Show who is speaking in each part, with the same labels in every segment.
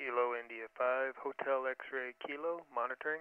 Speaker 1: Kilo India 5, Hotel X-Ray Kilo, monitoring.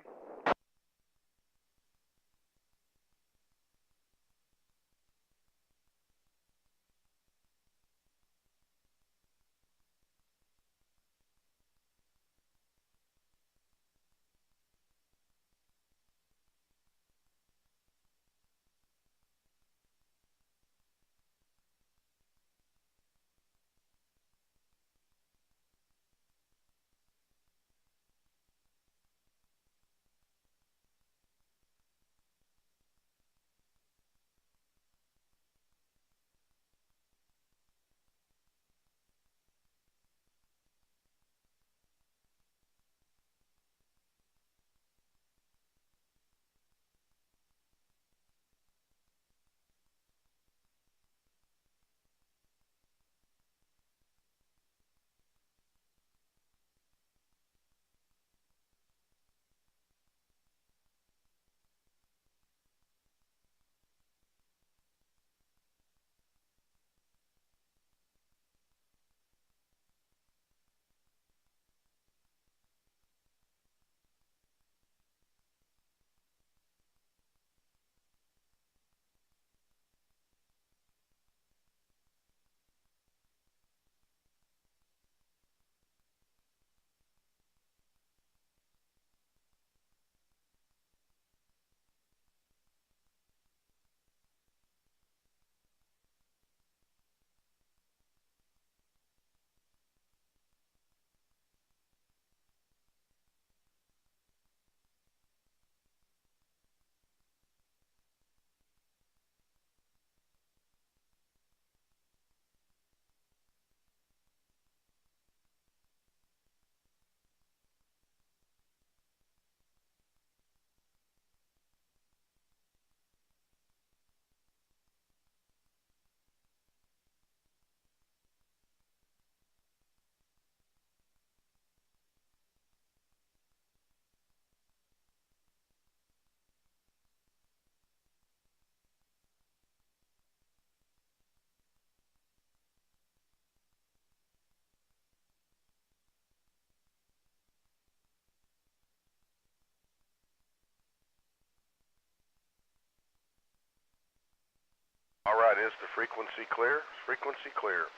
Speaker 2: All right, is the frequency clear? Frequency clear.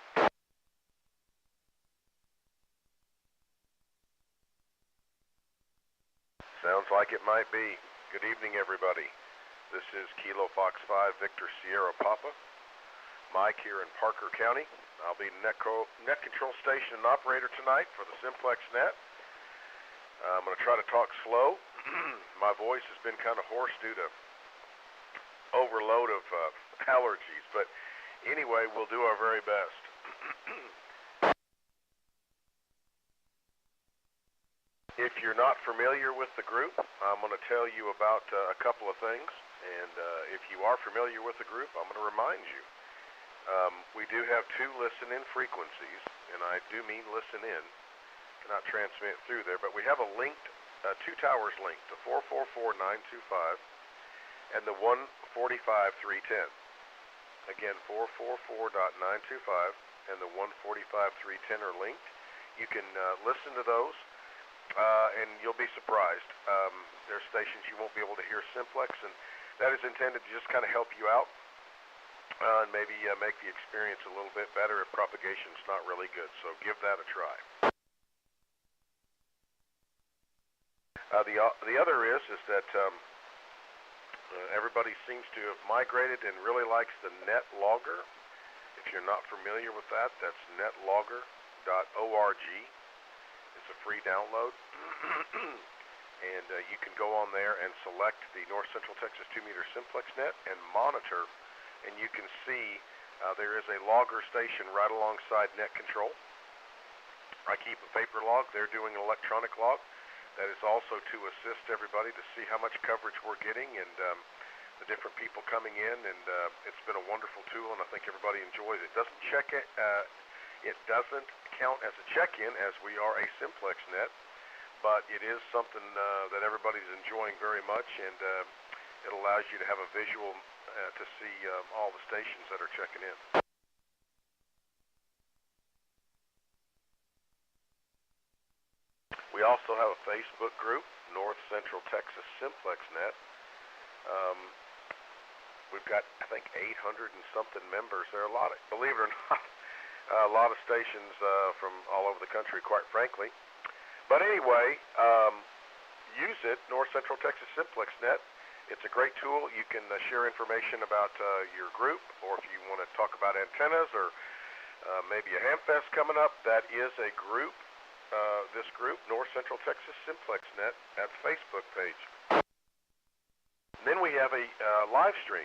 Speaker 2: Sounds like it might be. Good evening, everybody. This is Kilo Fox 5 Victor Sierra Papa. Mike here in Parker County. I'll be net control station and operator tonight for the Simplex net. I'm going to try to talk slow. My voice has been kind of hoarse due to overload of allergies, but anyway, we'll do our very best. If you're not familiar with the group, I'm going to tell you about a couple of things, and if you are familiar with the group, I'm going to remind you. We do have 2 listen-in frequencies, and I do mean listen in, cannot transmit through there, but we have a linked, 2 towers linked, the 444.925 and the 145.310. Again, 444.925 and the 145.310 are linked. You can listen to those, and you'll be surprised. There are stations you won't be able to hear Simplex, and that is intended to just kind of help you out and maybe make the experience a little bit better if propagation's not really good. So give that a try. The other is that everybody seems to have migrated and really likes the net logger. If you're not familiar with that, that's netlogger.org. It's a free download. And you can go on there and select the North Central Texas 2-meter Simplex net and monitor, and you can see there is a logger station right alongside net control. I keep a paper log. They're doing an electronic log. That is also to assist everybody to see how much coverage we're getting and the different people coming in, and it's been a wonderful tool, and I think everybody enjoys it. It doesn't it doesn't count as a check-in, as we are a Simplex net, but it is something that everybody's enjoying very much, and it allows you to have a visual to see all the stations that are checking in. We also have a Facebook group, North Central Texas Simplex Net. We've got, I think, 800 and something members. There are a lot of, believe it or not, a lot of stations from all over the country, quite frankly. But anyway, use it, North Central Texas Simplex Net. It's a great tool. You can share information about your group, or if you want to talk about antennas, or maybe a ham fest coming up. That is a group, this group, North Central Texas Simplex Net, at the Facebook page. And then we have a live stream.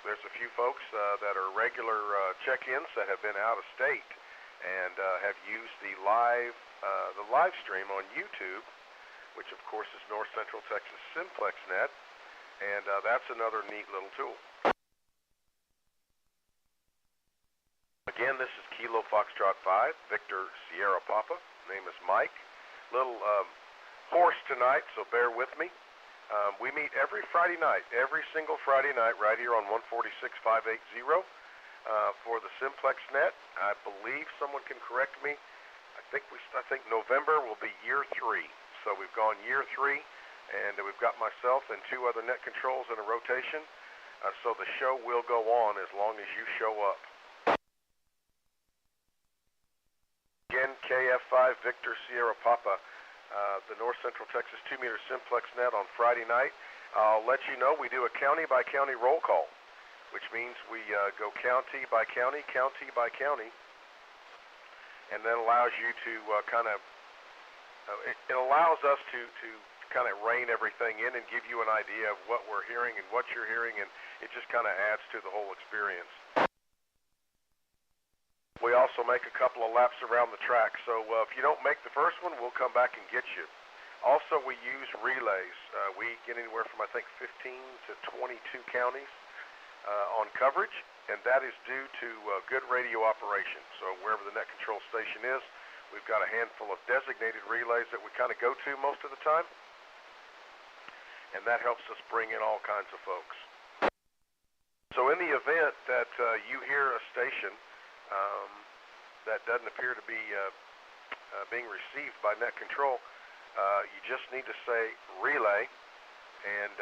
Speaker 2: There's a few folks that are regular check-ins that have been out of state and have used the live stream on YouTube, which of course is North Central Texas Simplex Net, and that's another neat little tool. Again, this is Kilo Foxtrot 5, Victor Sierra Papa. Name is Mike. Little hoarse tonight, so bear with me. We meet every Friday night, every single Friday night, right here on 146580 for the Simplex Net. I believe someone can correct me. I think November will be year 3. So we've gone year 3, and we've got myself and 2 other net controls in a rotation. So the show will go on as long as you show up. Again, KF5 Victor Sierra Papa. The North Central Texas 2-meter Simplex Net on Friday night. I'll let you know we do a county-by-county roll call, which means we go county by county, and then allows you to it allows us to kind of rein everything in and give you an idea of what we're hearing and what you're hearing, and it just kind of adds to the whole experience. We also make a couple of laps around the track, so if you don't make the first one, we'll come back and get you. Also, we use relays. We get anywhere from, I think, 15 to 22 counties on coverage, and that is due to good radio operation. So wherever the net control station is, we've got a handful of designated relays that we kind of go to most of the time, and that helps us bring in all kinds of folks. So in the event that you hear a station that doesn't appear to be being received by net control, you just need to say relay, and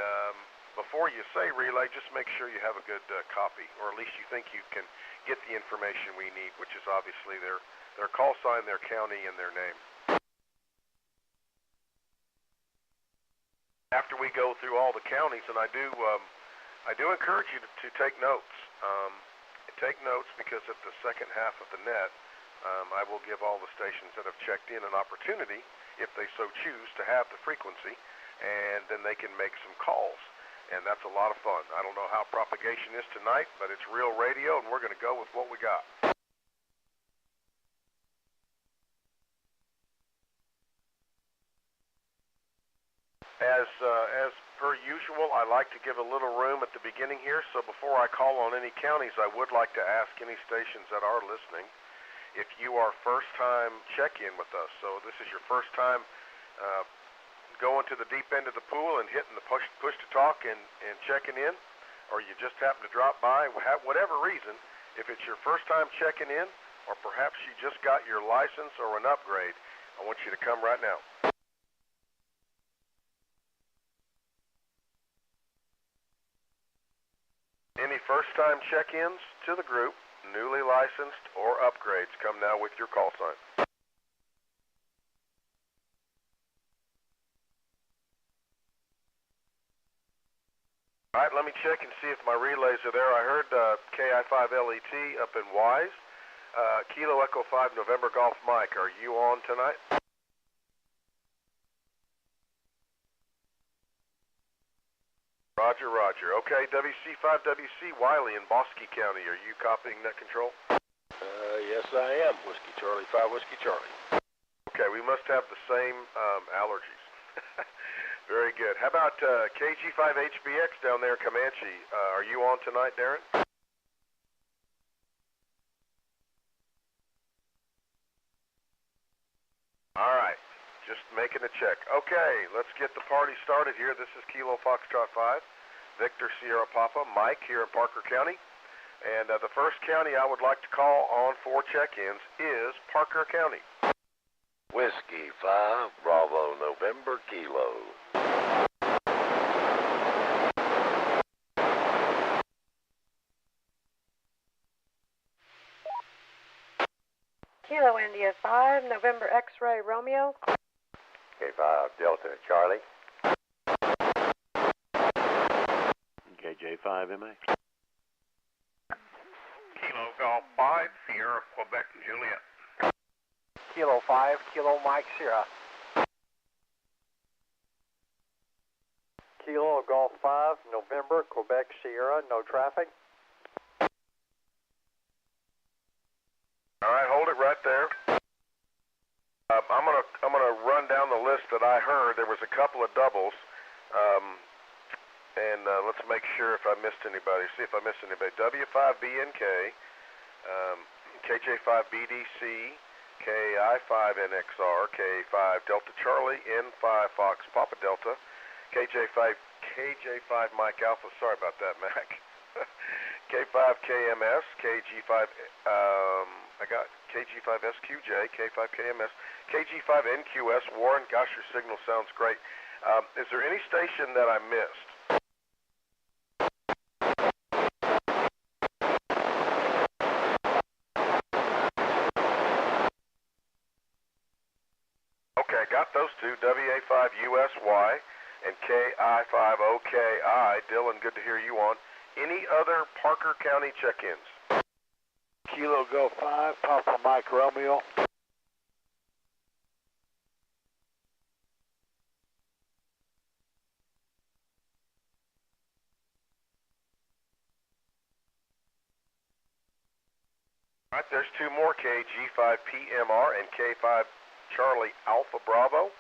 Speaker 2: before you say relay, just make sure you have a good copy, or at least you think you can get the information we need, which is obviously their call sign, their county, and their name. After we go through all the counties, and I do encourage you to take notes. Take notes, because at the second half of the net, I will give all the stations that have checked in an opportunity, if they so choose, to have the frequency, and then they can make some calls. And that's a lot of fun. I don't know how propagation is tonight, but it's real radio, and we're going to go with what we got. As per usual, I like to give a little room at the beginning here, so before I call on any counties, I would like to ask any stations that are listening, if you are first-time check-in with us, so this is your first time going to the deep end of the pool and hitting the push-to-talk and checking in, or you just happen to drop by, whatever reason, if it's your first time checking in, or perhaps you just got your license or an upgrade, I want you to come right now. Any first-time check-ins to the group, newly licensed or upgrades, come now with your call sign. All right, let me check and see if my relays are there. I heard KI5LET up in Wise. Kilo Echo 5 November Golf Mike, are you on tonight? Roger, roger. Okay, WC5WC Wiley in Bosque County, are you copying net control?
Speaker 3: Yes, I am. Whiskey Charlie 5, Whiskey Charlie.
Speaker 2: Okay, we must have the same allergies. Very good. How about KG5HBX down there in Comanche? Are you on tonight, Darren? All right, just making a check. Okay, let's get the party started here. This is Kilo Foxtrot 5, Victor Sierra Papa, Mike here in Parker County. And the first county I would like to call on for check-ins is Parker County.
Speaker 3: Whiskey K5, Bravo, November, Kilo.
Speaker 4: Kilo India 5, November X-ray Romeo.
Speaker 3: K5, Delta, Charlie.
Speaker 5: KJ5MA.
Speaker 6: Kilo Golf 5, Sierra, Quebec, Juliet.
Speaker 7: Kilo 5, Kilo Mike Sierra. Kilo Golf 5, November, Quebec, Sierra, no traffic.
Speaker 2: All right, hold it right there. I'm gonna run down the list that I heard. There was a couple of doubles, and let's make sure if I missed anybody. See if I missed anybody. W5BNK, KJ5BDC, KI5NXR, K5 Delta Charlie, N5 Fox Papa Delta, KJ5 Mike Alpha. Sorry about that, Mac. K5 KMS, KG5. I got KG5SQJ, K5 KMS, KG5 NQS. Warren, gosh, your signal sounds great. Is there any station that I missed? Okay, got those two, WA5USY and KI5OKI. Dylan, good to hear you on. Any other Parker County check-ins?
Speaker 3: Kilo Go 5, Papa Mike Romeo.
Speaker 2: All right, there's two more, KG5PMR and K5 Charlie Alpha Bravo.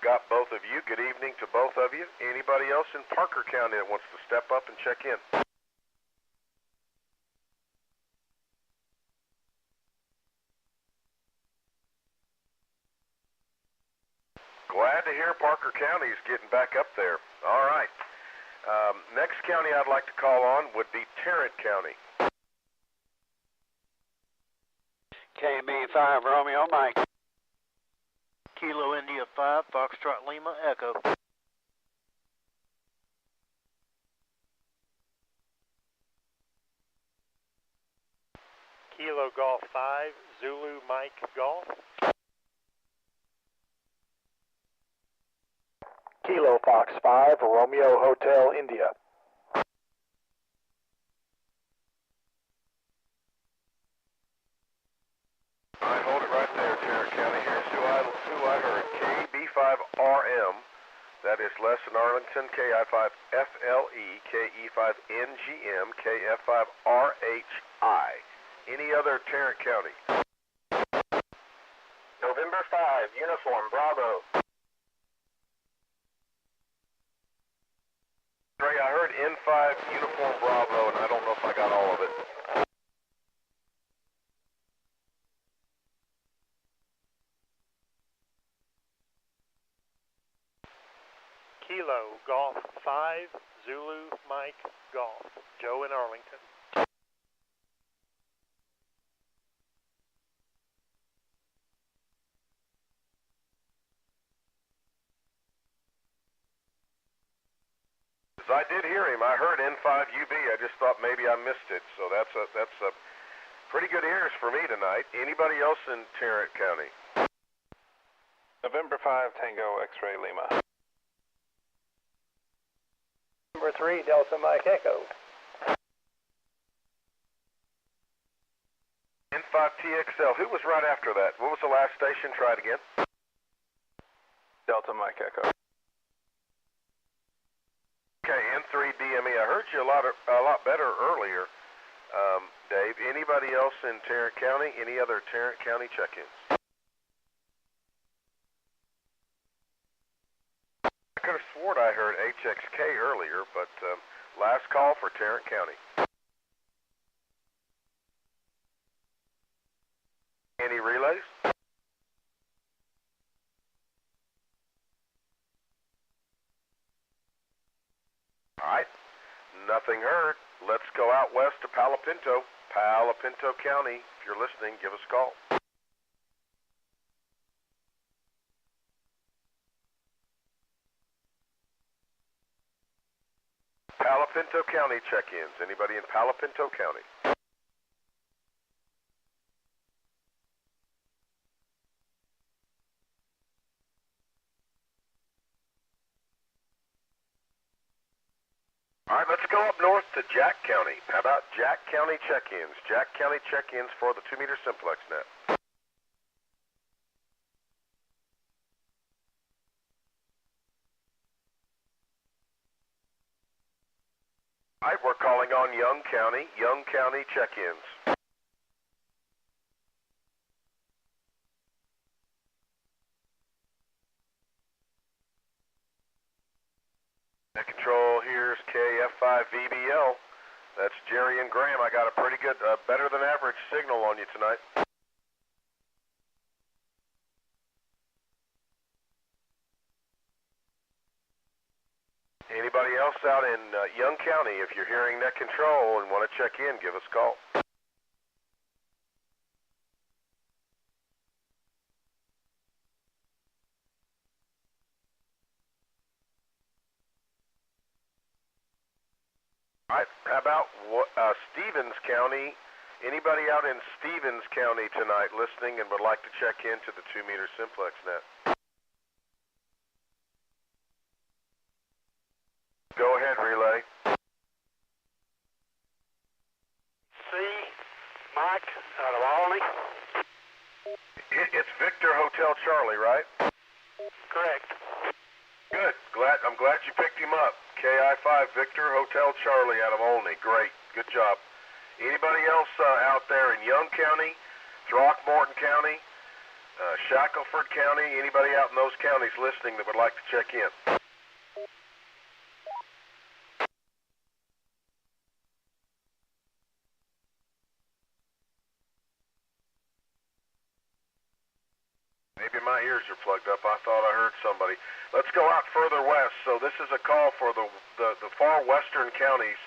Speaker 2: Got both of you. Good evening to both of you. Anybody else in Parker County that wants to step up and check in? Glad to hear Parker County is getting back up there. All right. Next county I'd like to call on would be Tarrant County.
Speaker 7: KB5, Romeo, Mike. Kilo India 5, Foxtrot Lima, Echo. Kilo Golf 5, Zulu Mike Golf. Kilo Fox 5, Romeo Hotel, India.
Speaker 2: All right, hold it right there, Tarrant County. Here's who I heard. KB5RM, that is less than Arlington, KI5FLE, KE5NGM, KF5RHI. Any other Tarrant County?
Speaker 7: November 5, Uniform, Bravo.
Speaker 2: Trey, I heard N5 Uniform Bravo, and I don't know if I got all of it.
Speaker 7: Kilo Golf 5, Zulu Mike Golf. Joe in Arlington.
Speaker 2: I did hear him. I heard N5UB. I just thought maybe I missed it. So that's a pretty good ears for me tonight. Anybody else in Tarrant County?
Speaker 1: November 5, Tango X-ray Lima.
Speaker 7: Number 3, Delta Mike Echo.
Speaker 2: N5TXL. Who was right after that? What was the last station? Try it again.
Speaker 1: Delta Mike Echo.
Speaker 2: Okay, N3DME. I heard you a lot better earlier, Dave. Anybody else in Tarrant County? Any other Tarrant County check-ins? I could have sworn I heard HXK earlier, but last call for Tarrant County. Any relays? All right, nothing heard. Let's go out west to Palo Pinto. Palo Pinto County, if you're listening, give us a call. Pinto County check-ins. Anybody in Palo Pinto County? All right, let's go up north to Jack County. How about Jack County check-ins? Jack County check-ins for the 2-meter Simplex net. All right, we're calling on Young County check-ins. Net control, here's KF5VBL. That's Jerry and Graham. I got a pretty good, better than average signal on you tonight. Anybody else out in Young County, if you're hearing net control and want to check in, give us a call. All right, how about Stevens County? Anybody out in Stevens County tonight listening and would like to check into the 2-meter Simplex net? Go ahead, relay.
Speaker 3: Mike out of Albany.
Speaker 2: It's Victor Hotel Charlie, right?
Speaker 3: Correct.
Speaker 2: Good. I'm glad you picked him up. KI5 Victor Hotel Charlie out of Olney. Great. Good job. Anybody else out there in Young County, Throckmorton County, Shackelford County, anybody out in those counties listening that would like to check in? Maybe my ears are plugged up. I thought I heard somebody. Let's go out further west. So this is a call for the far western counties.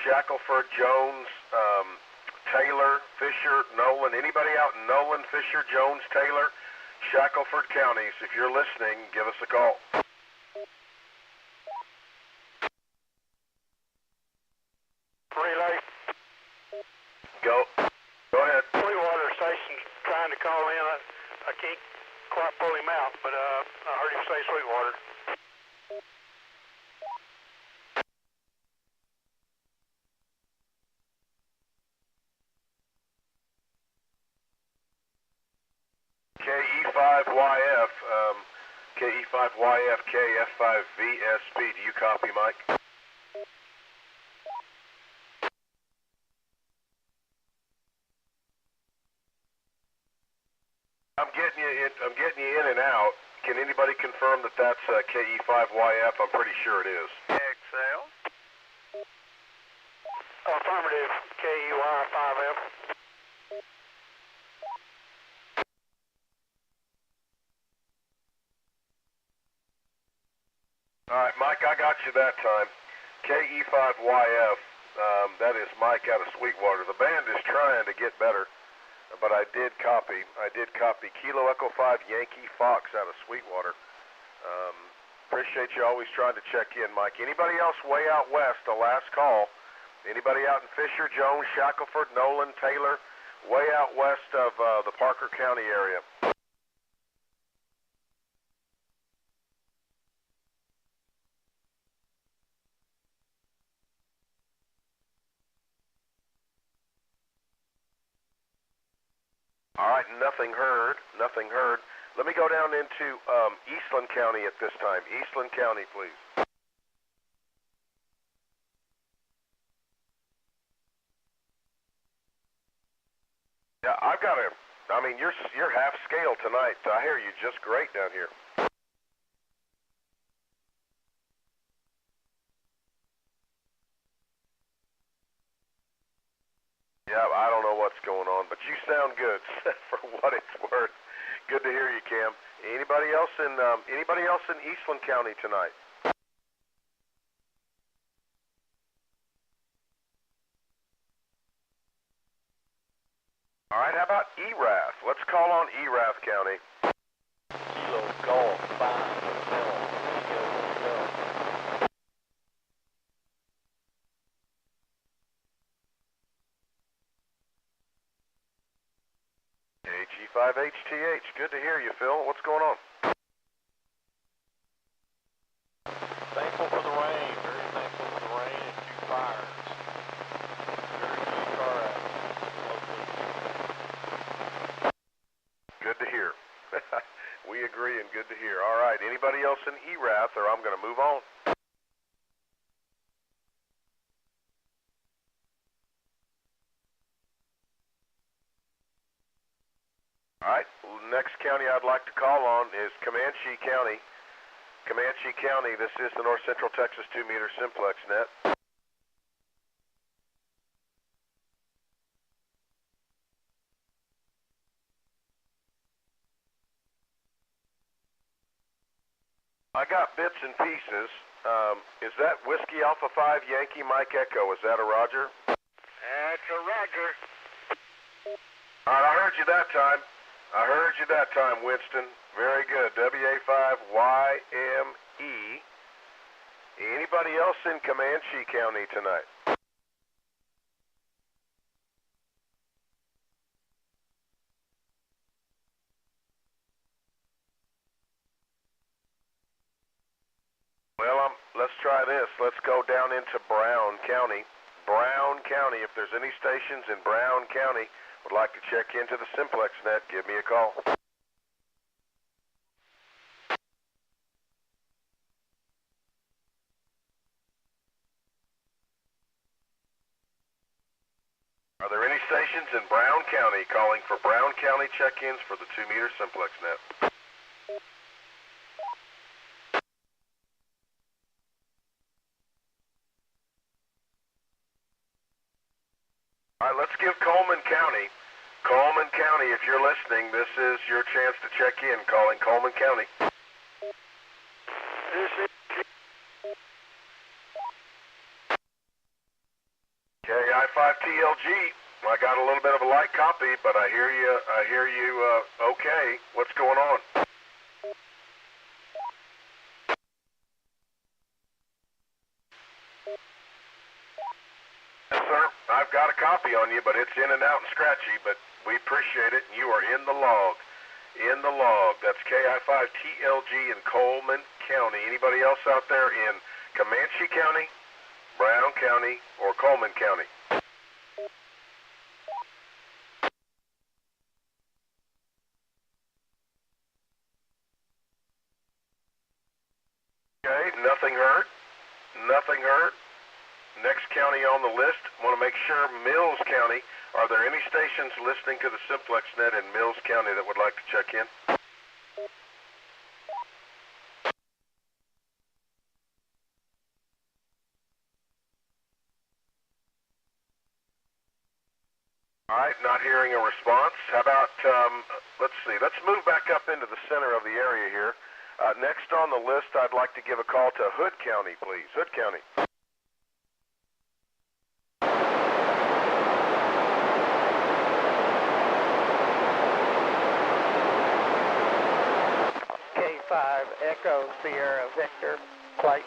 Speaker 2: Shackelford, Jones, Taylor, Fisher, Nolan. Anybody out in Nolan, Fisher, Jones, Taylor, Shackelford counties, if you're listening, give us a call.
Speaker 3: Relay.
Speaker 2: Go ahead.
Speaker 3: Sweetwater Station trying to call in. I can't quite pull him out, but I heard him say Sweetwater.
Speaker 2: KE5YF, KE5YF, KF5VSB. Do you copy, Mike? I'm getting you in and out. Can anybody confirm that that's KE5YF? I'm pretty sure it is.
Speaker 1: XL.
Speaker 3: Affirmative. KEY5F.
Speaker 2: All right, Mike, I got you that time. KE5YF, that is Mike out of Sweetwater. The band is trying to get better, but I did copy Kilo Echo 5 Yankee Fox out of Sweetwater. Appreciate you always trying to check in, Mike. Anybody else way out west, the last call? Anybody out in Fisher, Jones, Shackelford, Nolan, Taylor, way out west of the Parker County area? All right, nothing heard. Let me go down into Eastland County at this time. Eastland County, please. Yeah, you're half scale tonight. I hear you just great down here. Yeah, I don't know what's going on, but you sound good for what it's worth. Good to hear you, Cam. Anybody else in Eastland County tonight? All right, how about Erath? Let's call on Erath County.
Speaker 3: Kilo Golf 5 Hotel.
Speaker 2: and good to hear. All right, anybody else in ERAF, or I'm going to move on. All right, next county I'd like to call on is Comanche County. Comanche County, this is the North Central Texas 2-meter Simplex net. I got bits and pieces. Is that Whiskey Alpha 5 Yankee Mike Echo? Is that a Roger?
Speaker 3: That's a Roger.
Speaker 2: All right, I heard you that time. I heard you that time, Winston. Very good. WA5YME. Anybody else in Comanche County tonight? Well, let's try this. Let's go down into Brown County. Brown County, if there's any stations in Brown County would like to check into the Simplex net, give me a call. Are there any stations in Brown County calling for Brown County check-ins for the 2-meter Simplex net? All right, let's give Coleman County. Coleman County, if you're listening, this is your chance to check in, calling Coleman County.
Speaker 3: This is
Speaker 2: KI5TLG. I got a little bit of a light copy, but I hear you okay. What's going on? Yes, sir. I've got a copy on you, but it's in and out and scratchy, but we appreciate it. You are in the log. In the log. That's KI5TLG in Coleman County. Anybody else out there in Comanche County, Brown County, or Coleman County? Okay, nothing heard. Nothing heard. Next county on the list, want to make sure Mills County. Are there any stations listening to the Simplex net in Mills County that would like to check in? All right, not hearing a response. How about, let's see, let's move back up into the center of the area here. Next on the list, I'd like to give a call to Hood County, please. Hood County.
Speaker 7: K5 Echo Sierra Victor Clayton.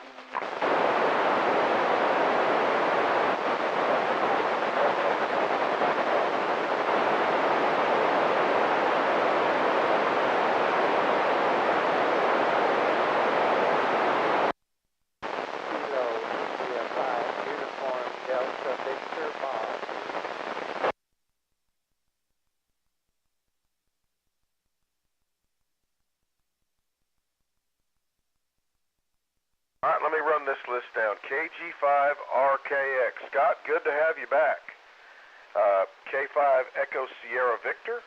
Speaker 2: All right, let me run this list down. KG5RKX. Scott, good to have you back. K5 Echo Sierra Victor,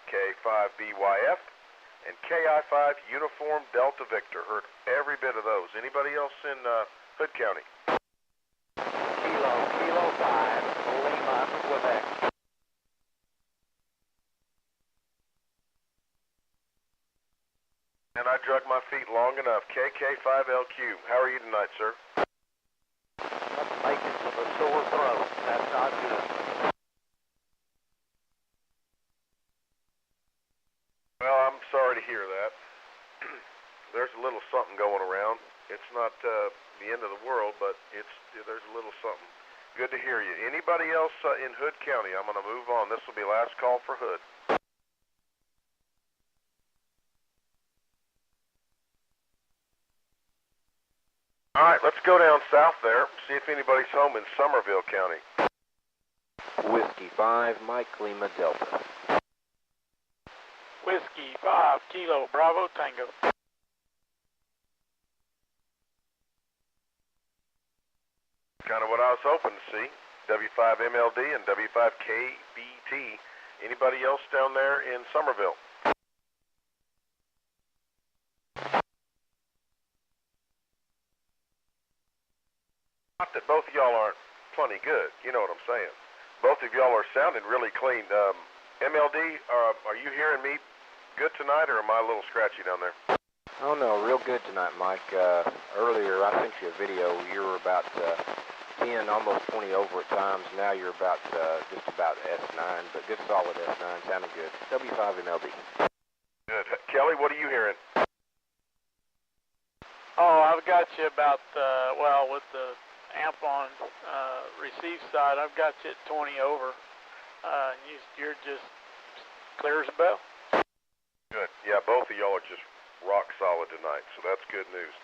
Speaker 2: K5BYF, and KI5 Uniform Delta Victor. Heard every bit of those. Anybody else in Hood County?
Speaker 7: Kilo 5, Lima, Quebec.
Speaker 2: And I drug my feet long enough. KK5LQ. How are you tonight, sir?
Speaker 7: I'm making with a sore throat. That's not good.
Speaker 2: Well, I'm sorry to hear that. There's a little something going around. It's not the end of the world, but there's a little something. Good to hear you. Anybody else in Hood County? I'm going to move on. This will be last call for Hood. All right, let's go down south there, see if anybody's home in Somerville County.
Speaker 5: Whiskey 5, Mike Lima Delta.
Speaker 3: Whiskey 5 Kilo Bravo Tango.
Speaker 2: Kind of what I was hoping to see. W5MLD and W5KBT. Anybody else down there in Somerville? Not that both of y'all aren't plenty good, you know what I'm saying. Both of y'all are sounding really clean. MLD, are you hearing me good tonight, or am I a little scratchy down there?
Speaker 5: Oh no, real good tonight, Mike. Earlier I sent you a video. You were about 10, almost 20 over at times. Now you're about just about S9, but good solid S9, sounding good. W5MLD.
Speaker 2: Good. Kelly, what are you hearing?
Speaker 7: Oh, I've got you about, well, with the amp on receive side, I've got you at 20 over. You're just clear as a bell.
Speaker 2: Good. Yeah, both of y'all are just rock solid tonight, so that's good news.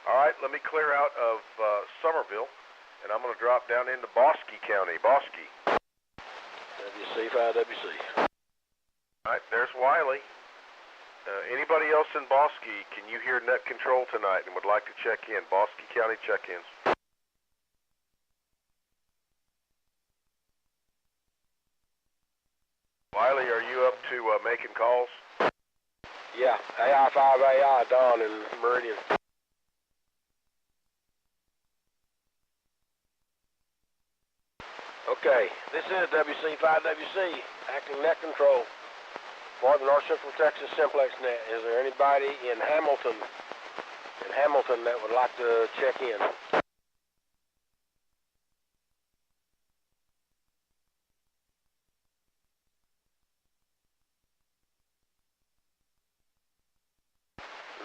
Speaker 2: All right, let me clear out of Somerville, and I'm going to drop down into Bosque County. Bosque.
Speaker 8: WC5WC.
Speaker 2: All right, there's Wiley. Anybody else in Bosque, can you hear net control tonight and would like to check in? Bosque County check-ins. Wiley, are you up to making calls?
Speaker 8: Yeah, AI5AI, Dawn in Meridian. Okay, this is WC5WC, acting net control for the North Central Texas Simplex net. Is there anybody in Hamilton that would like to check in?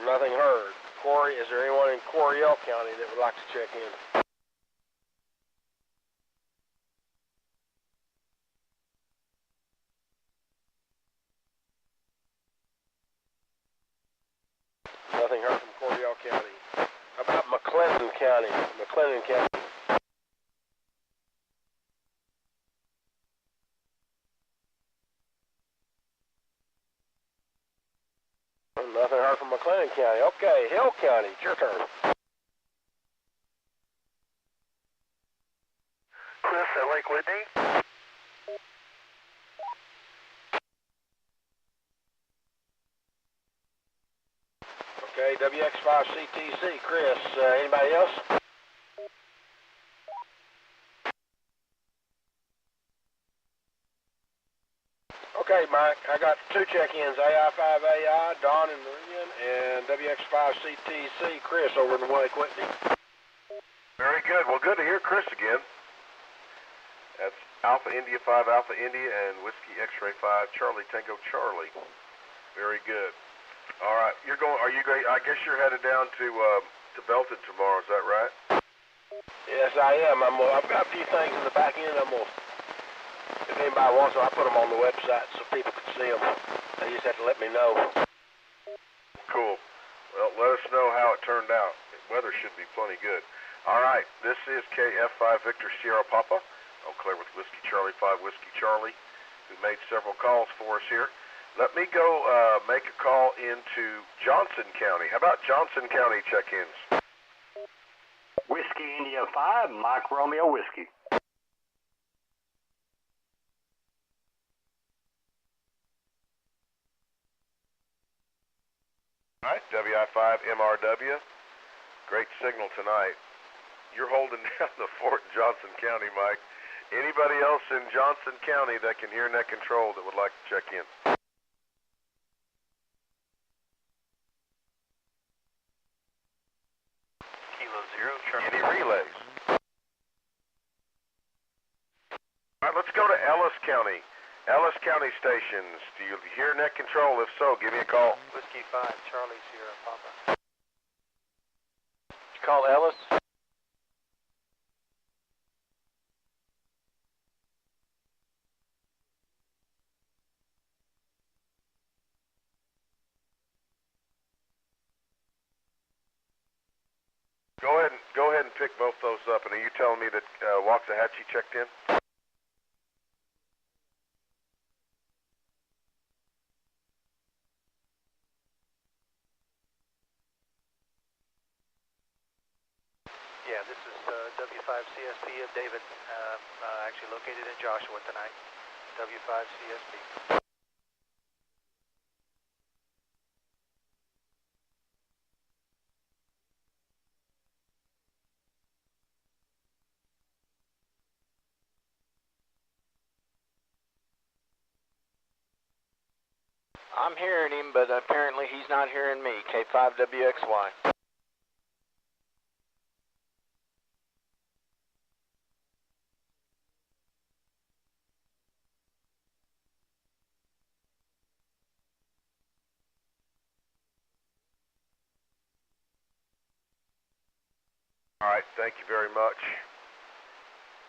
Speaker 8: Nothing heard. Corey, is there anyone in Coryell County that would like to check in? Nothing heard from Coryell County. How about McLennan County? McLennan County. Nothing heard from McLennan County. Okay, Hill County, it's your turn.
Speaker 3: Chris at Lake Whitney.
Speaker 8: Okay, WX5CTC. Chris, anybody else? Okay, Mike, I got two check-ins, AI5AI, Dawn in Meridian, and WX5CTC, Chris over in Lake Whitney.
Speaker 2: Very good. Well, good to hear Chris again. That's Alpha India 5, Alpha India, and Whiskey X-Ray 5, Charlie Tango Charlie. Very good. All right, you're going. Are you going? I guess you're headed down to Belton tomorrow. Is that right?
Speaker 8: Yes, I am. I've got a few things in the back end. If anybody wants them, I put them on the website so people can see them. They just have to let me know.
Speaker 2: Cool. Well, let us know how it turned out. The weather should be plenty good. All right, this is KF5 Victor Sierra Papa. Eau Claire with Whiskey Charlie 5 Whiskey Charlie, who made several calls for us here. Let me go make a call into Johnson County. How about Johnson County check-ins?
Speaker 9: Whiskey India 5, Mike Romeo Whiskey.
Speaker 2: All right, WI5MRW. Great signal tonight. You're holding down the fort in Johnson County, Mike. Anybody else in Johnson County that can hear net control that would like to check in?
Speaker 3: Kilo 0, Charlie.
Speaker 2: Any relays? All right, let's go to Ellis County. Ellis County stations. Do you hear net control? If so, give me a call.
Speaker 1: Whiskey 5, Charlie Sierra Papa.
Speaker 7: Did you call Ellis?
Speaker 2: Go ahead and pick both those up. And are you telling me that Waxahachie checked in?
Speaker 3: Yeah,
Speaker 10: This is W5CSP of David, actually located in Joshua tonight. W5CSP.
Speaker 5: I'm hearing him, but apparently he's not hearing me. K5WXY.
Speaker 2: All right, thank you very much.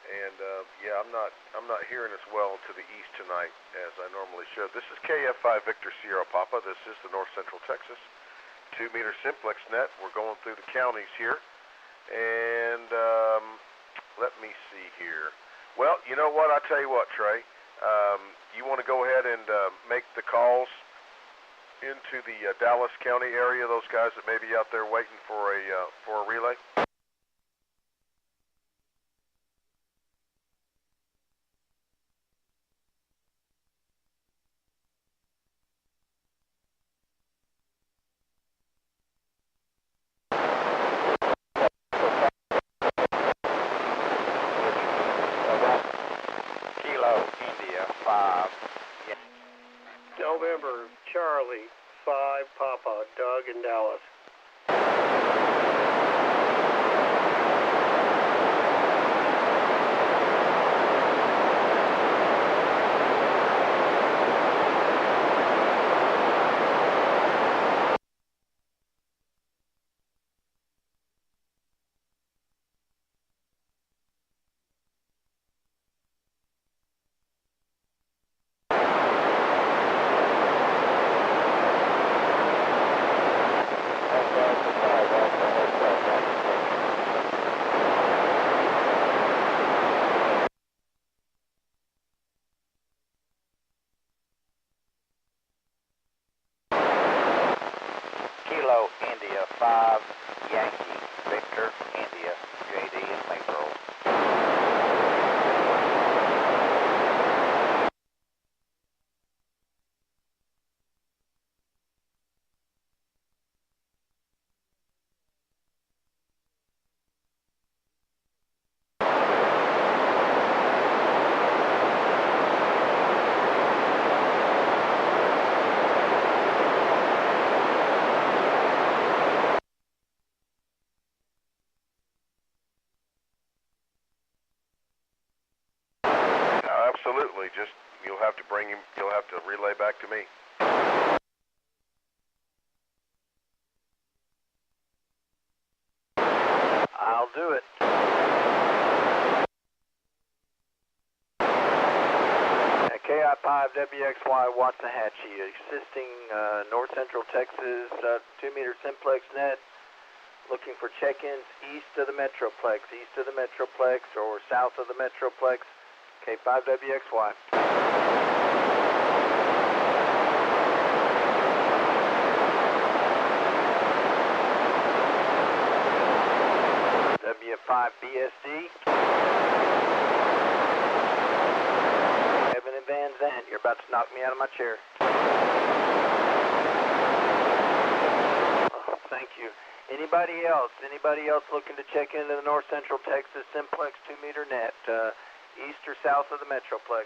Speaker 2: And yeah, I'm not hearing as well to the east tonight as I normally should. This is KF5 Victor Sierra Papa. This is the North Central Texas 2-meter simplex net. We're going through the counties here, and let me see here. Well, you know what? I tell you what, Trey. You want to go ahead and make the calls into the Dallas County area? Those guys that may be out there waiting for a relay.
Speaker 9: November, Charlie, 5, Papa, Doug in Dallas.
Speaker 10: Kilo, India, 5, Yankee, Victor, India, JD and Metro.
Speaker 2: Absolutely. Just you'll have to bring him. You'll have to relay back to me.
Speaker 10: I'll do it. KI5WXY Waxahachie, assisting North Central Texas 2-meter simplex net, looking for check-ins east of the Metroplex, or south of the Metroplex. K5WXY. W5BSD. Evan and Van Zandt, you're about to knock me out of my chair. Oh, thank you. Anybody else? Anybody else looking to check into the North Central Texas Simplex 2-meter net, east or south of the Metroplex?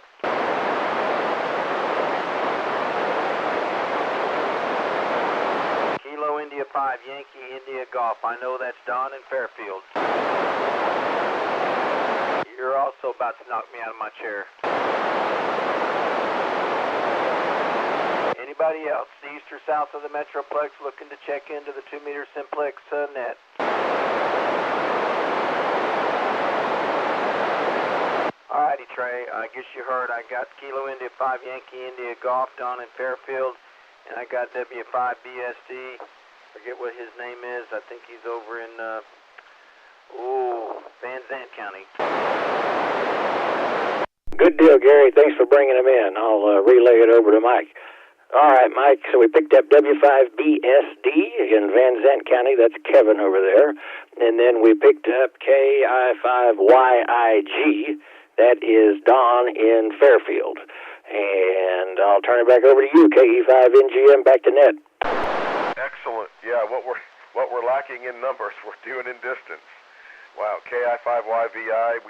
Speaker 10: Kilo India 5, Yankee India Golf. I know that's Don in Fairfield. You're also about to knock me out of my chair. Anybody else, east or south of the Metroplex, looking to check into the 2-meter simplex net? Alrighty, Trey, I guess you heard I got Kilo India 5, Yankee India Golf down in Fairfield, and I got W5BSD, forget what his name is, I think he's over in, Van Zandt County.
Speaker 8: Good deal, Gary. Thanks for bringing him in. I'll relay it over to Mike. All right, Mike, so we picked up W5BSD in Van Zandt County. That's Kevin over there. And then we picked up KI5YIG. That is Don in Fairfield. And I'll turn it back over to you, KE5NGM, back to net.
Speaker 2: Excellent. Yeah, what we're lacking in numbers, we're doing in distance. Wow, KI5YVI,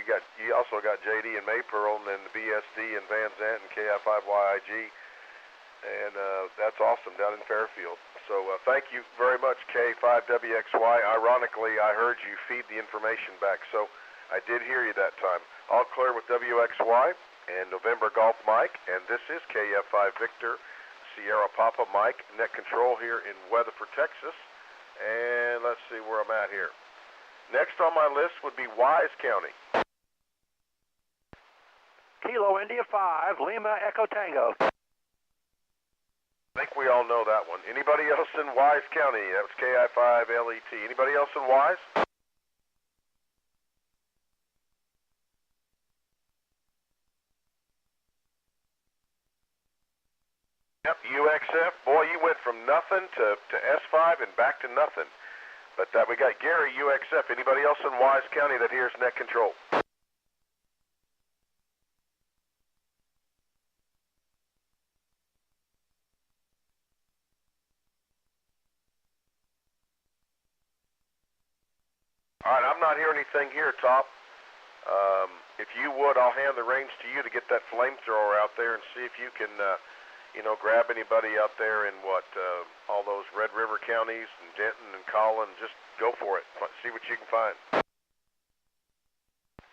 Speaker 2: you also got JD and Maypearl, and then the BSD in Van Zandt and KI5YIG. And that's awesome down in Fairfield. So thank you very much, K5WXY. Ironically, I heard you feed the information back, so I did hear you that time. All clear with WXY and November Golf Mike, and this is KF5 Victor, Sierra Papa Mike, net control here in Weatherford, Texas. And let's see where I'm at here. Next on my list would be Wise County.
Speaker 3: Kilo India 5, Lima Echo Tango.
Speaker 2: I think we all know that one. Anybody else in Wise County? That was KI5LET. Anybody else in Wise? Yep, UXF. Boy, you went from nothing to S5 and back to nothing. But we got Gary, UXF. Anybody else in Wise County that hears net control? All right, I'm not hearing anything here, Top. If you would, I'll hand the reins to you to get that flamethrower out there and see if you can, grab anybody out there in all those Red River counties and Denton and Collin. Just go for it. See what you can find.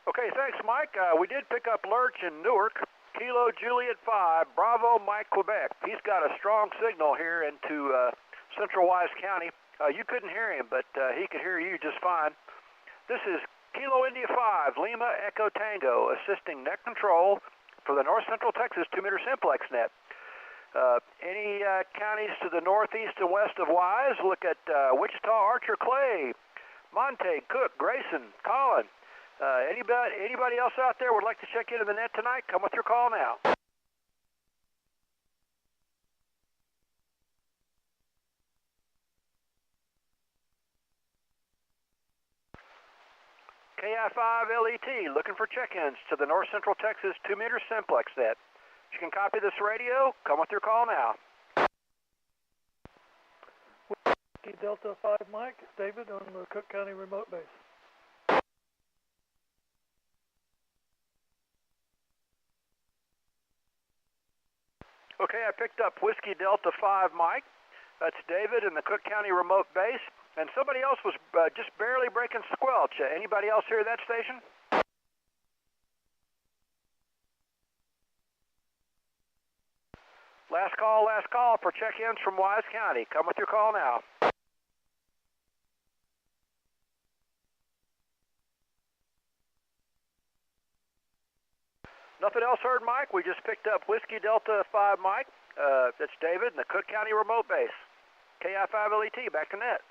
Speaker 3: Okay, thanks, Mike. We did pick up Lurch in Newark. Kilo Juliet 5, Bravo Mike, Quebec. He's got a strong signal here into central Wise County. You couldn't hear him, but he could hear you just fine. This is Kilo India 5, Lima Echo Tango, assisting net control for the North Central Texas 2-meter Simplex net. Any counties to the northeast and west of Wise, look at Wichita, Archer, Clay, Montague, Cook, Grayson, Collin. Anybody else out there would like to check into the net tonight? Come with your call now. KI5LET, looking for check-ins to the North Central Texas 2-meter Simplex net. You can copy this radio. Come with your call now.
Speaker 11: Delta 5 Mike, David on the Cook County remote base.
Speaker 3: Okay, I picked up Whiskey Delta 5 Mike. That's David in the Cook County remote base. And somebody else was just barely breaking squelch. Anybody else hear that station? Last call for check-ins from Wise County. Come with your call now. Nothing else heard, Mike. We just picked up Whiskey Delta 5 Mike. That's David in the Cook County remote base. KI5LET, back to net.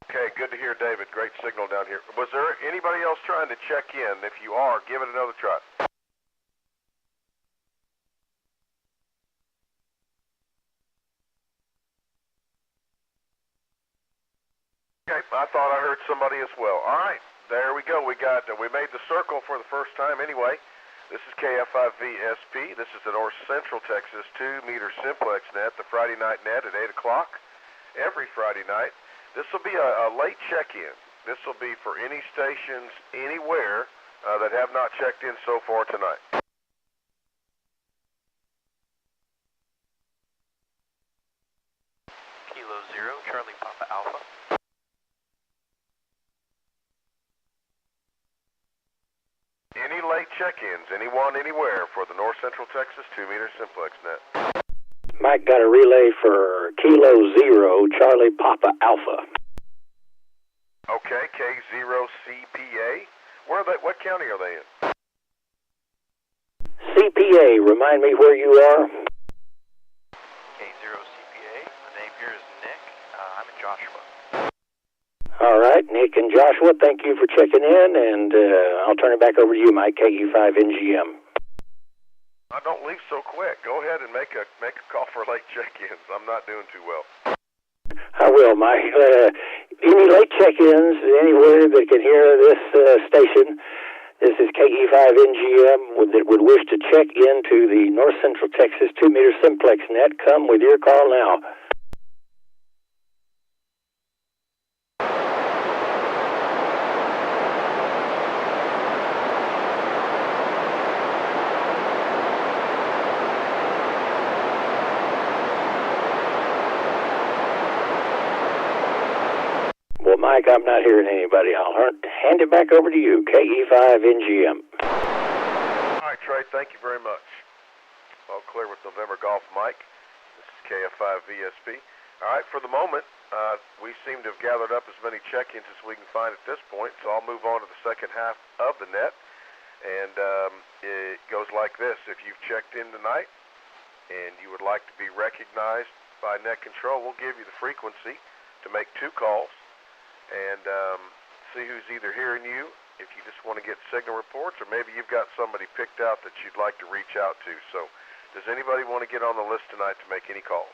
Speaker 2: Okay, good to hear, David. Great signal down here. Was there anybody else trying to check in? If you are, give it another try. Okay, I thought I heard somebody as well. All right, there we go. We made the circle for the first time anyway. This is KF5VSP. This is the North Central Texas 2-meter Simplex net, the Friday night net at 8 o'clock every Friday night. This will be a late check-in. This will be for any stations anywhere that have not checked in so far tonight.
Speaker 12: Kilo 0, Charlie Papa Alpha.
Speaker 2: Any late check-ins, anyone, anywhere for the North Central Texas 2-meter Simplex net.
Speaker 8: Mike got a relay for Kilo 0, Charlie Papa Alpha.
Speaker 2: Okay, K0CPA. What county are they in?
Speaker 8: CPA, remind me where you are.
Speaker 12: K0CPA. My name here is Nick. I'm in Joshua.
Speaker 8: All right, Nick and Joshua, thank you for checking in, and I'll turn it back over to you, Mike, KE5NGM.
Speaker 2: Don't leave so quick. Go ahead and make a call for late check-ins. I'm not doing too well.
Speaker 13: I will, Mike. Any late check-ins anywhere that can hear this station? This is KE5NGM that would wish to check into the North Central Texas 2-meter Simplex net. Come with your call now. Well, Mike, I'm not hearing anybody. I'll hand it back over to you, KE5NGM.
Speaker 2: All right, Trey, thank you very much. All clear with November Golf Mike. This is KF5VSP. All right, for the moment, we seem to have gathered up as many check-ins as we can find at this point, so I'll move on to the second half of the net. And it goes like this. If you've checked in tonight and you would like to be recognized by net control, we'll give you the frequency to make 2 calls and see who's either hearing you, if you just want to get signal reports, or maybe you've got somebody picked out that you'd like to reach out to. So does anybody want to get on the list tonight to make any calls?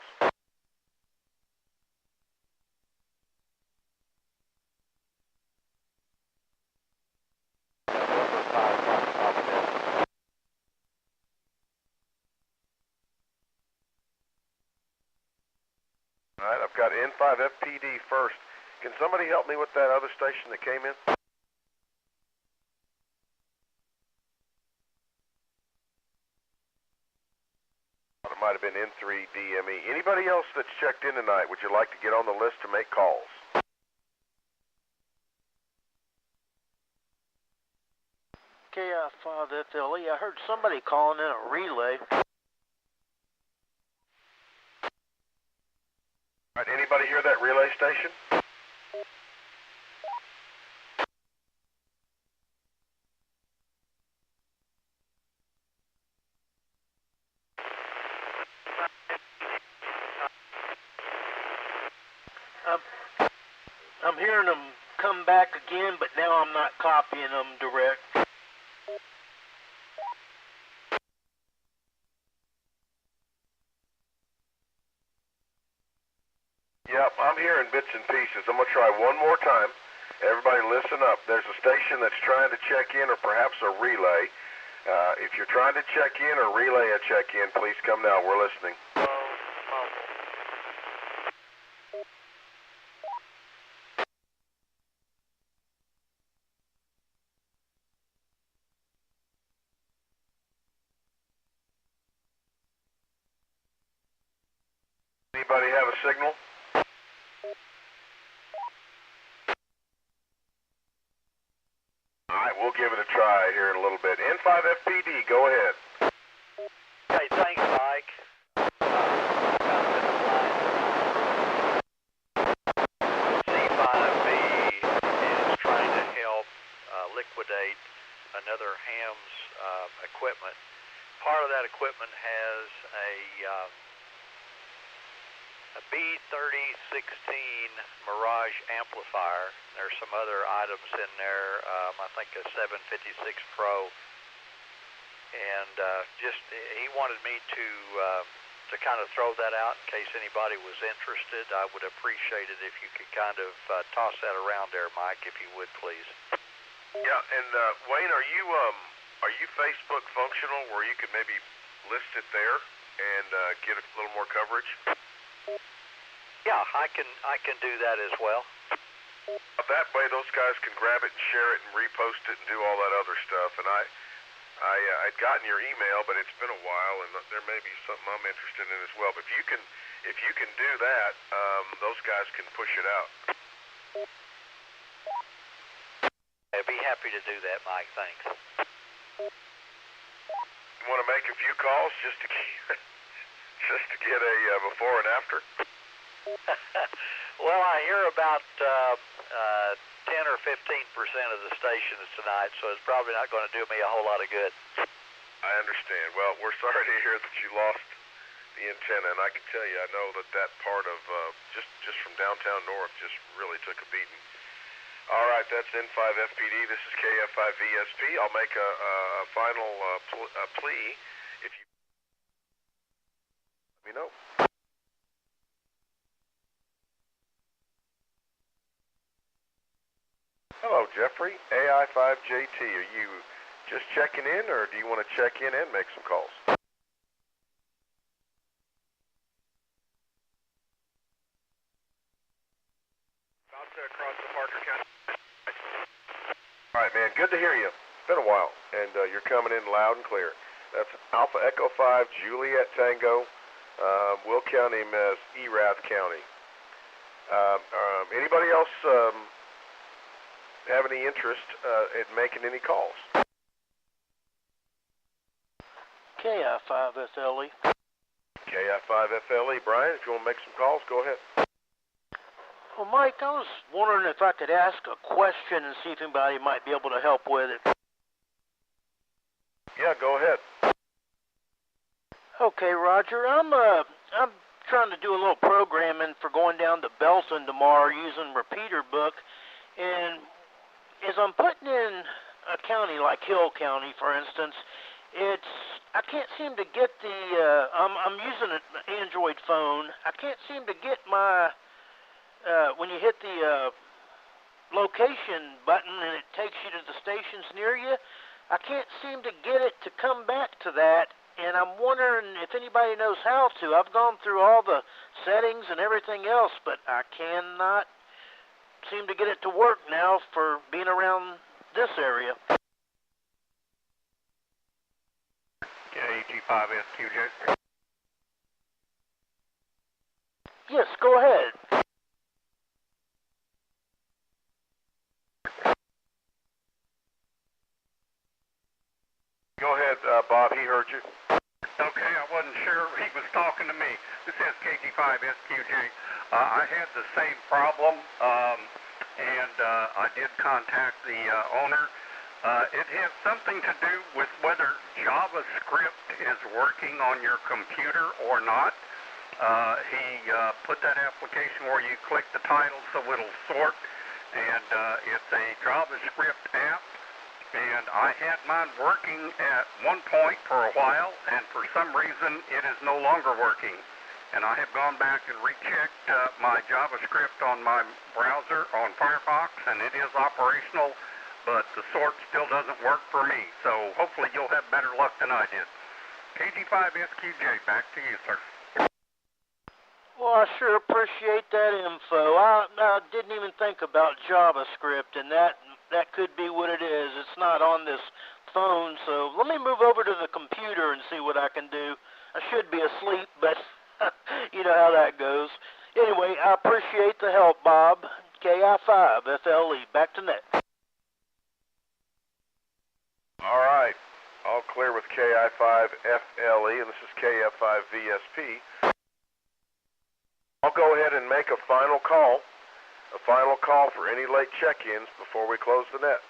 Speaker 2: All right, I've got N5FPD first. Can somebody help me with that other station that came in? It might have been N3DME. Anybody else that's checked in tonight, would you like to get on the list to make calls?
Speaker 14: KF5FLE, I heard somebody calling in a relay.
Speaker 2: All right, anybody hear that relay station?
Speaker 14: I'm hearing them come back again, but now I'm not copying them direct.
Speaker 2: Yep, I'm hearing bits and pieces. I'm going to try one more time. Everybody listen up. There's a station that's trying to check in, or perhaps a relay. If you're trying to check in or relay a check-in, please come now. We're listening. Anybody have a signal? All right, we'll give it a try here in a little bit. N5FPD, go ahead.
Speaker 15: Okay, thanks, Mike. C5B is trying to help liquidate another ham's equipment. Part of that equipment has a B3016 Mirage amplifier. There's some other items in there. I think a 756 Pro, and he wanted me to kind of throw that out in case anybody was interested. I would appreciate it if you could kind of toss that around there, Mike, if you would, please.
Speaker 2: Yeah, and Wayne, are you Facebook functional where you could maybe list it there and get a little more coverage?
Speaker 15: Yeah, I can do that as well.
Speaker 2: That way those guys can grab it and share it and repost it and do all that other stuff. And I'd gotten your email, but it's been a while, and there may be something I'm interested in as well. But if you can do that, those guys can push it out.
Speaker 15: I'd be happy to do that, Mike. Thanks.
Speaker 2: You want to make a few calls just to get a before and after?
Speaker 15: Well, I hear about 10 or 15% of the stations tonight, so it's probably not going to do me a whole lot of good.
Speaker 2: I understand. Well, we're sorry to hear that you lost the antenna, and I can tell you, I know that part of just from downtown north just really took a beating. All right, that's N5FPD. This is KF5VSP. I'll make a final plea. If you me know. Hello, Jeffrey. AI5JT. Are you just checking in, or do you want to check in and make some calls?
Speaker 6: About to cross the Parker County.
Speaker 2: All right, man. Good to hear you. It's been a while, and you're coming in loud and clear. That's Alpha Echo 5, Juliet Tango, Will County, Miss Erath County. Anybody else have any interest in making any calls?
Speaker 14: KI5FLE.
Speaker 2: KI5FLE. Brian, if you want to make some calls, go ahead.
Speaker 14: Well, Mike, I was wondering if I could ask a question and see if anybody might be able to help with it.
Speaker 2: Yeah, go ahead.
Speaker 14: Okay, Roger. I'm trying to do a little programming for going down to Belton tomorrow using Repeater Book, and as I'm putting in a county like Hill County, for instance, I can't seem to get the I'm using an Android phone. I can't seem to get my when you hit the location button and it takes you to the stations near you, I can't seem to get it to come back to that, and I'm wondering if anybody knows how to. I've gone through all the settings and everything else, but I cannot seem to get it to work now for being around this area.
Speaker 6: KG5SQJ.
Speaker 14: Yes, go ahead.
Speaker 2: Go ahead, Bob. He heard you.
Speaker 6: Okay, I wasn't sure he was talking to me. This is KG5SQJ. I had the same problem, and I did contact the owner. It has something to do with whether JavaScript is working on your computer or not. He put that application where you click the title so it'll sort, and it's a JavaScript app. And I had mine working at one point for a while, and for some reason it is no longer working. And I have gone back and rechecked my JavaScript on my browser on Firefox, and it is operational, but the sort still doesn't work for me. So hopefully you'll have better luck than I did. KG5SQJ, back to you, sir.
Speaker 14: Well, I sure appreciate that info. I didn't even think about JavaScript, and that could be what it is. It's not on this phone, so let me move over to the computer and see what I can do. I should be asleep, but you know how that goes. Anyway, I appreciate the help, Bob. KI5FLE, back to net.
Speaker 2: All right. All clear with KI5FLE, and this is KF5VSP. I'll go ahead and make a final call for any late check-ins before we close the net.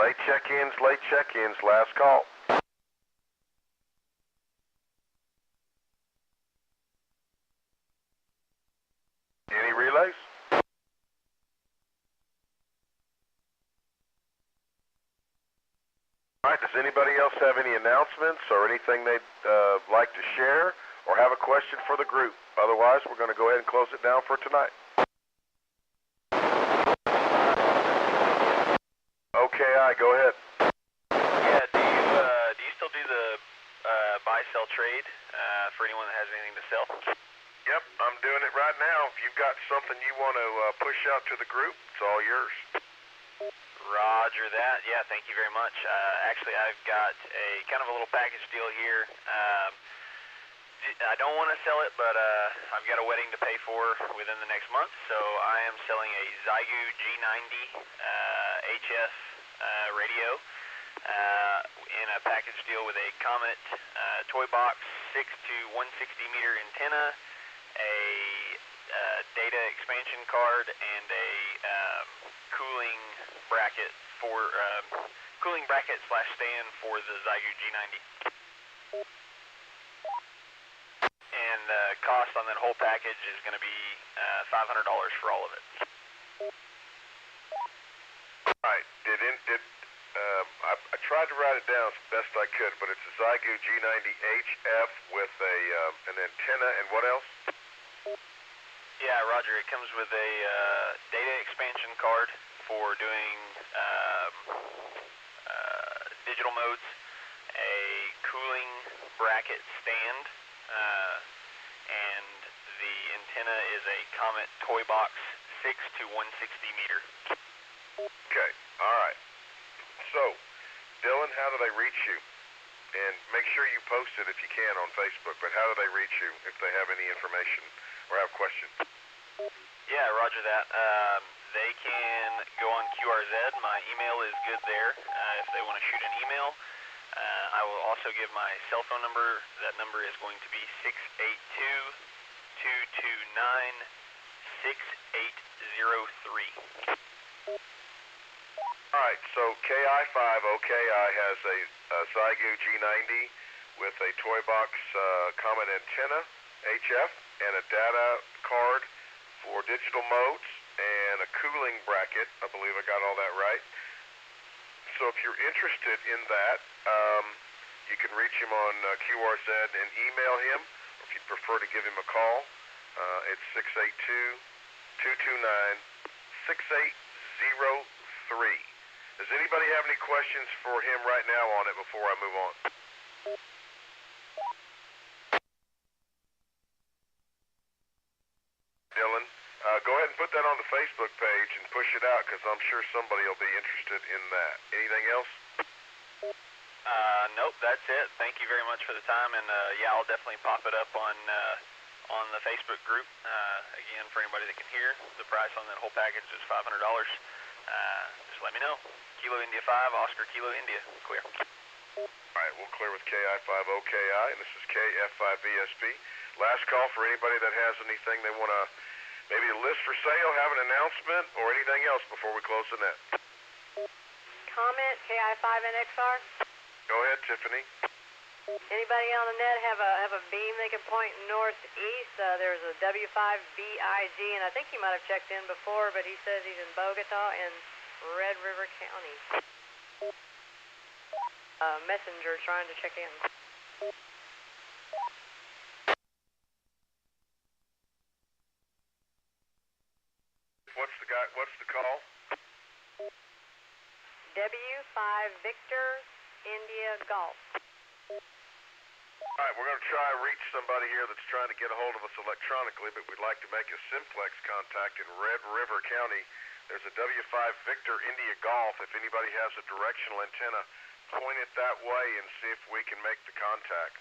Speaker 2: Late check-ins, last call. Any relays? All right, does anybody else have any announcements or anything they'd like to share or have a question for the group? Otherwise, we're going to go ahead and close it down for tonight. Okay, go ahead.
Speaker 12: Yeah, do you still do the buy-sell trade for anyone that has anything to sell?
Speaker 2: Yep, I'm doing it right now. If you've got something you want to push out to the group, it's all yours.
Speaker 12: Roger that. Yeah, thank you very much. Actually, I've got a kind of a little package deal here. I don't want to sell it, but I've got a wedding to pay for within the next month, so I am selling a Zygu G90 HS radio in a package deal with a Comet toy box 6 to 160 meter antenna, a data expansion card, and a cooling bracket slash stand for the Zygu G90. And the cost on that whole package is going to be $500 for all of it.
Speaker 2: All right. Did I tried to write it down as best I could, but it's a Zygu G90HF with an antenna and what else?
Speaker 12: Yeah, Roger. It comes with a data expansion card for doing digital modes, a cooling bracket stand, and the antenna is a Comet Toy Box 6 to 160 meter.
Speaker 2: Okay, all right. So, Dylan, how do they reach you? And make sure you post it if you can on Facebook, but how do they reach you if they have any information or have questions?
Speaker 12: Yeah, roger that. They can go on QRZ. My email is good there if they want to shoot an email. I will also give my cell phone number. That number is going to be 682-229-6803.
Speaker 2: All right, so KI5OKI has a Zygu G90 with a toy box Comet antenna, HF, and a data card for digital modes and a cooling bracket. I believe I got all that right. So if you're interested in that, you can reach him on QRZ and email him, or if you prefer to give him a call, it's 682-229-6803. Does anybody have any questions for him right now on it before I move on? Dylan, go ahead and put that on the Facebook page and push it out, because I'm sure somebody will be interested in that. Anything else?
Speaker 12: Nope, that's it. Thank you very much for the time, and yeah, I'll definitely pop it up on the Facebook group. Again, for anybody that can hear, the price on that whole package is $500. Just let me know. Kilo India 5, Oscar Kilo India, clear.
Speaker 2: All right, we'll clear with KI5OKI, and this is KF5BSP. Last call for anybody that has anything they want to maybe list for sale, have an announcement, or anything else before we close the net.
Speaker 4: Comment, KI5NXR.
Speaker 2: Go ahead, Tiffany.
Speaker 4: Anybody on the net have a beam they can point northeast? There's a W5BIG, and I think he might have checked in before, but he says he's in Bogota in Red River County. Messenger trying to check in.
Speaker 2: What's the call?
Speaker 4: W5 Victor India Golf.
Speaker 2: All right, we're going to try to reach somebody here that's trying to get a hold of us electronically, but we'd like to make a Simplex contact in Red River County. There's a W5 Victor India Golf. If anybody has a directional antenna, point it that way and see if we can make the contact.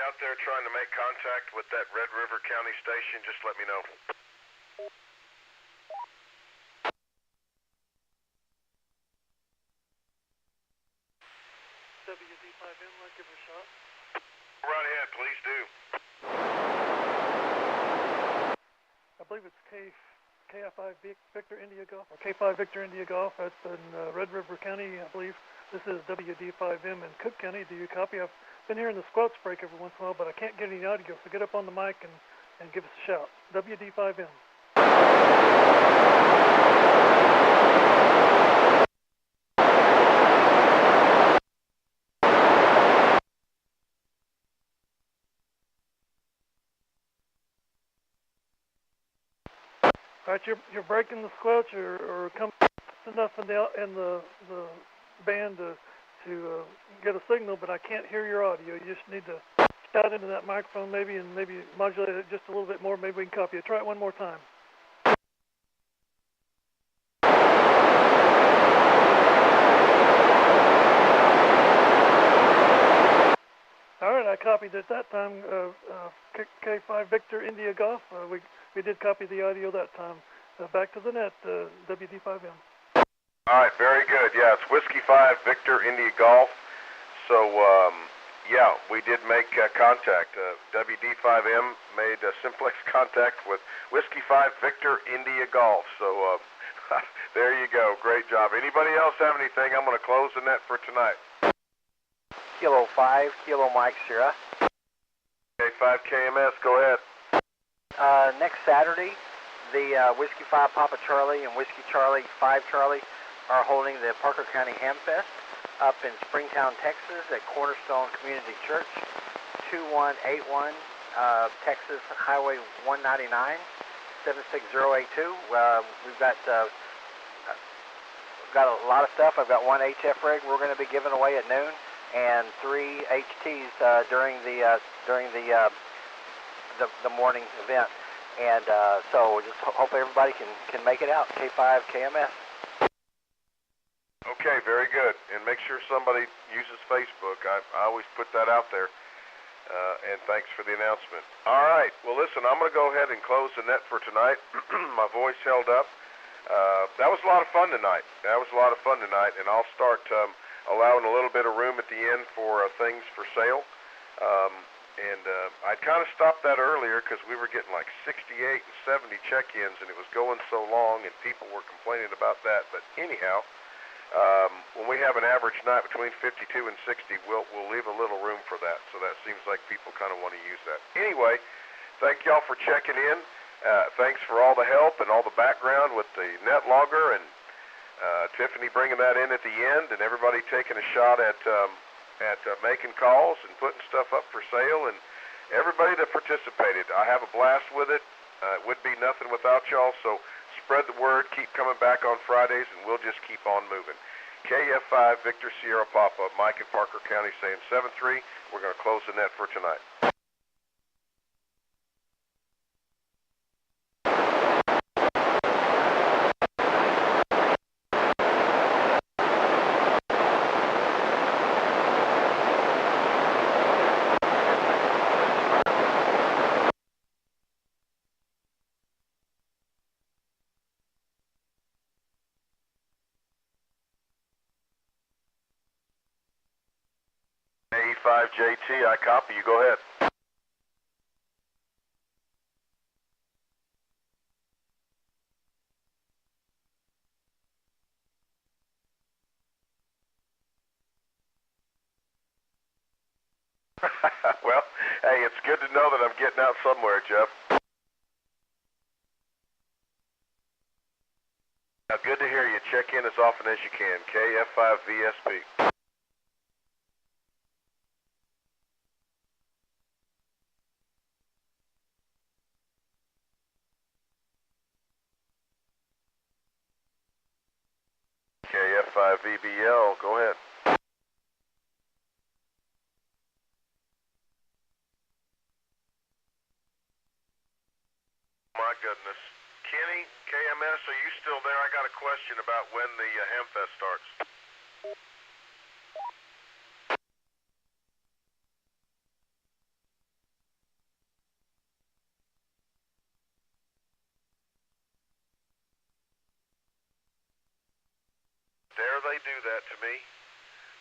Speaker 2: Out there trying to make contact with that Red River County station, just let me know.
Speaker 11: WD5M, I'll give it a shot.
Speaker 2: Right ahead, please do.
Speaker 11: I believe it's KI5 Victor India Golf, or K5 Victor India Golf. That's in Red River County, I believe. This is WD5M in Cook County. Do you copy? I've been hearing the squelch break every once in a while, but I can't get any audio, so get up on the mic and give us a shout. WD5M. All right, you're breaking the squelch or come enough in the band to get a signal, but I can't hear your audio. You just need to shout into that microphone maybe and maybe modulate it just a little bit more. Maybe we can copy it. Try it one more time. I copied at that time K5 Victor India Golf. We did copy the audio that time. Back to the net, WD5M.
Speaker 2: All right, very good. Yeah, it's Whiskey 5 Victor India Golf. So, yeah, we did make contact. WD5M made Simplex contact with Whiskey 5 Victor India Golf. So, there you go. Great job. Anybody else have anything? I'm going to close the net for tonight.
Speaker 10: Kilo 5, Kilo Mike Sierra.
Speaker 2: K5 KMS, go ahead.
Speaker 10: Next Saturday, the Whiskey 5 Papa Charlie and Whiskey Charlie 5 Charlie are holding the Parker County Ham Fest up in Springtown, Texas at Cornerstone Community Church, 2181 Texas Highway 199, 76082. We've got a lot of stuff. I've got one HF rig we're going to be giving away at noon, and 3 HTs during the morning event. And so just hope everybody can make it out. K5 KMS.
Speaker 2: Okay, very good. And make sure somebody uses Facebook. I always put that out there. And thanks for the announcement. All right. Well, listen, I'm going to go ahead and close the net for tonight. My voice held up. That was a lot of fun tonight. And I'll start allowing a little bit of room at the end for things for sale. I'd kind of stopped that earlier because we were getting like 68 and 70 check-ins, and it was going so long, and people were complaining about that. But anyhow, when we have an average night between 52 and 60, we'll leave a little room for that. So that seems like people kind of want to use that. Anyway, thank y'all for checking in. Thanks for all the help and all the background with the net logger, and Tiffany bringing that in at the end, and everybody taking a shot at making calls and putting stuff up for sale, and everybody that participated. I have a blast with it. It would be nothing without y'all, so spread the word. Keep coming back on Fridays, and we'll just keep on moving. KF5 Victor Sierra Papa, Mike in Parker County saying 7-3. We're going to close the net for tonight. A5JT, I copy you. Go ahead. Well, hey, it's good to know that I'm getting out somewhere, Jeff. Now, good to hear you. Check in as often as you can. KF5VSP. KF5VBL, go ahead. My goodness. Kenny, KMS, are you still there? I got a question about when the Hamfest starts. Dare they do that to me?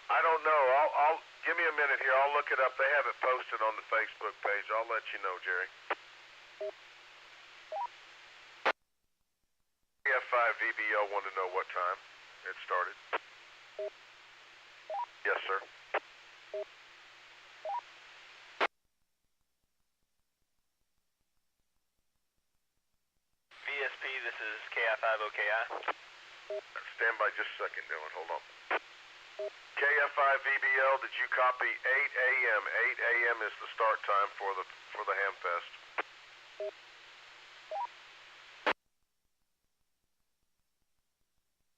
Speaker 2: I don't know. I'll give me a minute here. I'll look it up. They have it posted on the Facebook page. I'll let you know, Jerry. F5VBL wanted to know what time it started. Yes, sir.
Speaker 12: VSP, this is KI5OKI.
Speaker 2: Stand by just a second, Dylan. Hold on. KF5VBL, did you copy 8 a.m.? 8 a.m. is the start time for the Hamfest.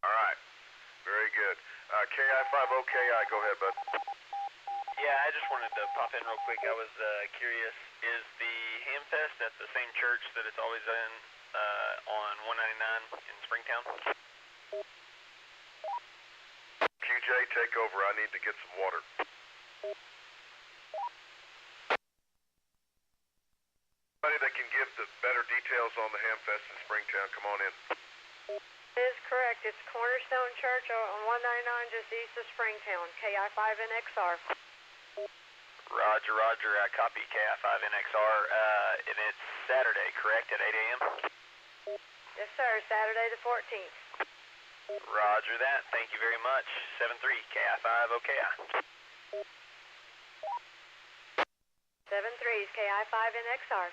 Speaker 2: All right. Very good. KI5OKI, go ahead, bud.
Speaker 12: Yeah, I just wanted to pop in real quick. I was curious, is the Hamfest at the same church that it's always in on 199 in Springtown?
Speaker 2: QJ, take over. I need to get some water. Somebody that can give the better details on the Hamfest in Springtown, come on in.
Speaker 4: That is correct. It's Cornerstone Church on 199 just east of Springtown, KI5NXR.
Speaker 12: Roger, roger. I copy KI5NXR. And it's Saturday, correct, at 8 a.m.?
Speaker 4: Yes, sir. Saturday the 14th.
Speaker 12: Roger that. Thank you very much. 73 KI5 OKI.
Speaker 4: 73 is KI5NXR.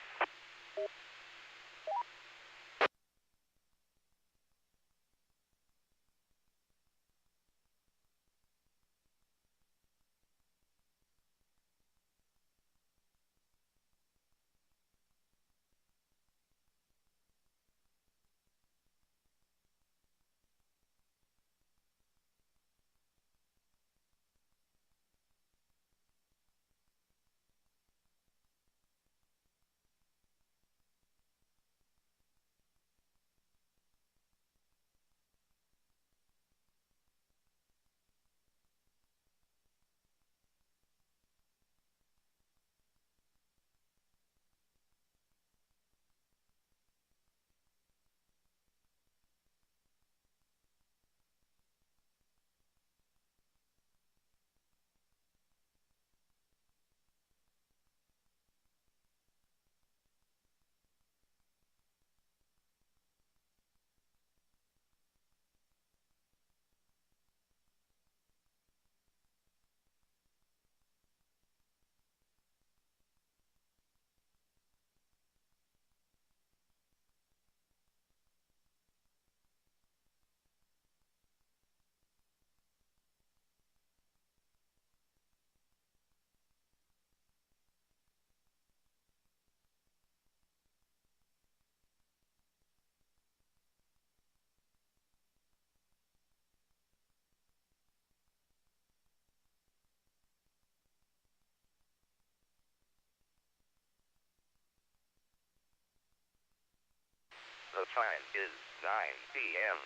Speaker 16: The time is 9 p.m.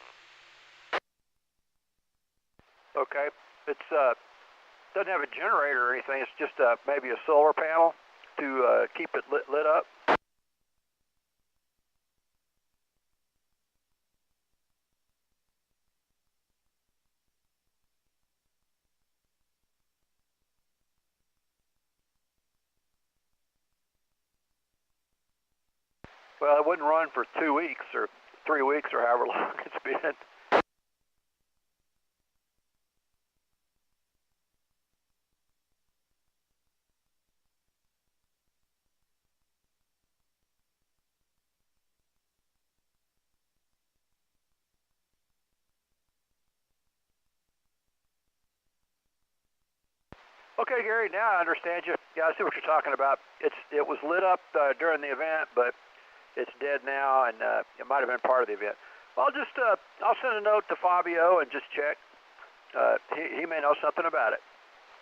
Speaker 3: Okay. It's doesn't have a generator or anything. It's just maybe a solar panel to keep it lit up. Well, it wouldn't run for 2 weeks or 3 weeks or however long it's been. Okay, Gary, now I understand you. Yeah, I see what you're talking about. It was lit up during the event, but it's dead now, and it might have been part of the event. I'll just I'll send a note to Fabio and just check. He may know something about it.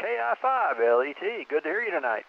Speaker 3: KI5 LET. Good to hear you tonight.